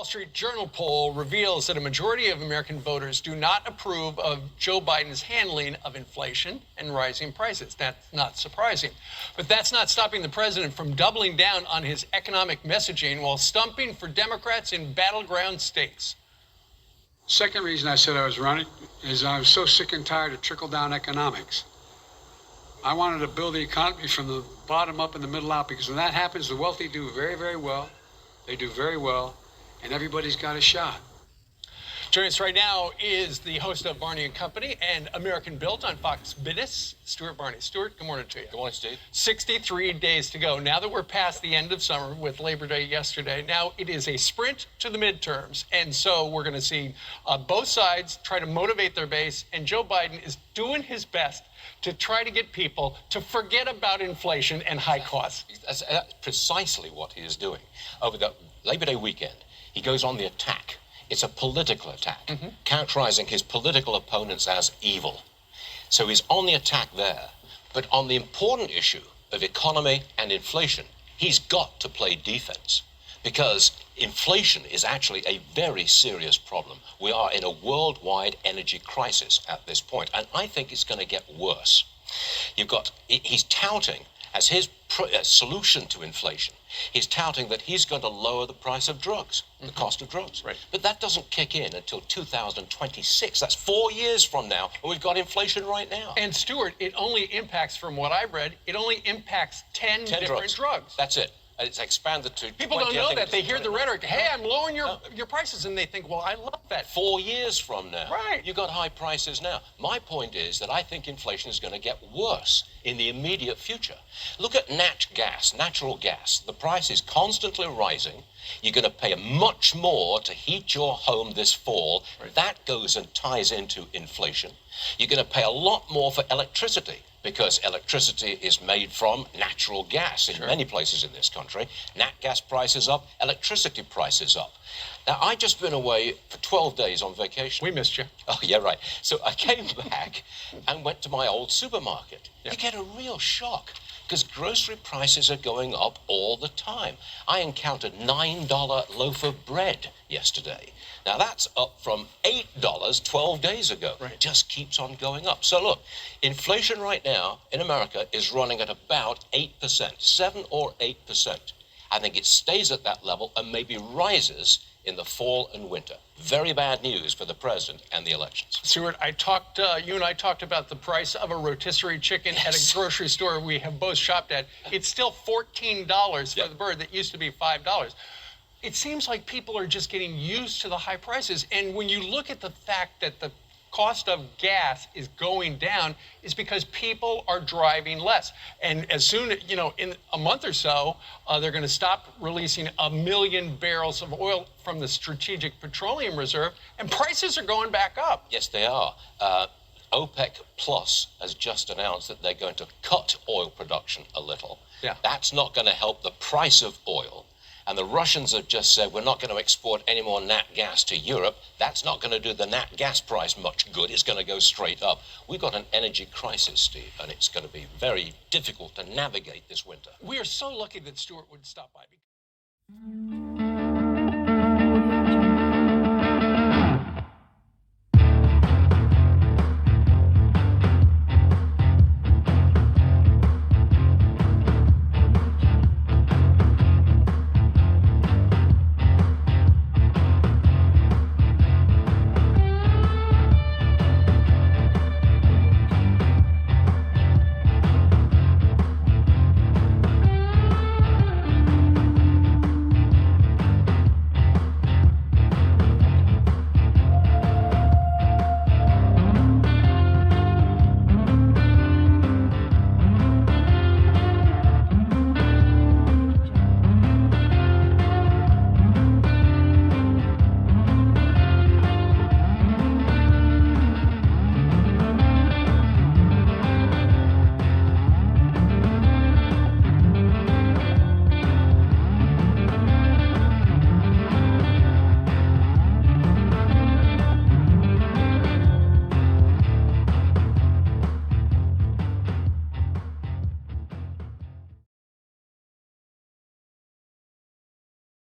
Street Journal poll reveals that a majority of American voters do not approve of Joe Biden's handling of inflation and rising prices. That's not surprising. But that's not stopping the president from doubling down on his economic messaging while stumping for Democrats in battleground states. Second reason I said I was running is I was so sick and tired of trickle-down economics. I wanted to build the economy from the bottom up and the middle out, because when that happens, the wealthy do very, very well. They do very well, and everybody's got a shot. Joining us right now is the host of Barney & Company and American Built on Fox Business, Stuart Barney. Stuart, good morning to you. Good morning, Steve. 63 days to go. Now that we're past the end of summer with Labor Day yesterday, now it is a sprint to the midterms. And so we're going to see both sides try to motivate their base, and Joe Biden is doing his best to try to get people to forget about inflation and high costs. That's precisely what he is doing. Over the Labor Day weekend, he goes on the attack. It's a political attack, characterizing his political opponents as evil. So he's on the attack there. But on the important issue of economy and inflation, he's got to play defense, because inflation is actually a very serious problem. We are in a worldwide energy crisis at this point, and I think it's going to get worse. He's touting as his solution to inflation, he's touting that he's going to lower the price of drugs, the cost of drugs. Right. But that doesn't kick in until 2026. That's 4 years from now, and we've got inflation right now. And Stuart, it only impacts, from what I've read, it only impacts 10 different drugs. That's it. It's expanded to People 20, don't know that. They hear the rhetoric, hey, I'm lowering your prices, and they think, well, I love that. 4 years from now, right, you've got high prices now. My point is that I think inflation is going to get worse in the immediate future. Look at natural gas. The price is constantly rising. You're going to pay much more to heat your home this fall. Right. That goes and ties into inflation. You're going to pay a lot more for electricity, because electricity is made from natural gas in many places in this country. Nat gas prices up, electricity prices up. Now, I just been away for 12 days on vacation. We missed you. Oh, yeah, right. So I came back and went to my old supermarket. You get a real shock, because grocery prices are going up all the time. I encountered $9 loaf of bread yesterday. Now, that's up from $8 12 days ago. Right. It just keeps on going up. So look, inflation right now in America is running at about 8%, 7 or 8%. I think it stays at that level and maybe rises in the fall and winter. Very bad news for the president and the elections. Stuart, you and I talked about the price of a rotisserie chicken at a grocery store we have both shopped at. It's still $14 for the bird that used to be $5. It seems like people are just getting used to the high prices. And when you look at the fact that the cost of gas is going down, is because people are driving less. And as soon, in a month or so, they're going to stop releasing 1 million barrels of oil from the Strategic Petroleum Reserve, and prices are going back up. Yes, they are. OPEC Plus has just announced that they're going to cut oil production a little. Yeah. That's not going to help the price of oil. And the Russians have just said, we're not going to export any more nat gas to Europe. That's not going to do the nat gas price much good. It's going to go straight up. We've got an energy crisis, Steve, and it's going to be very difficult to navigate this winter. We are so lucky that Stuart would stop by.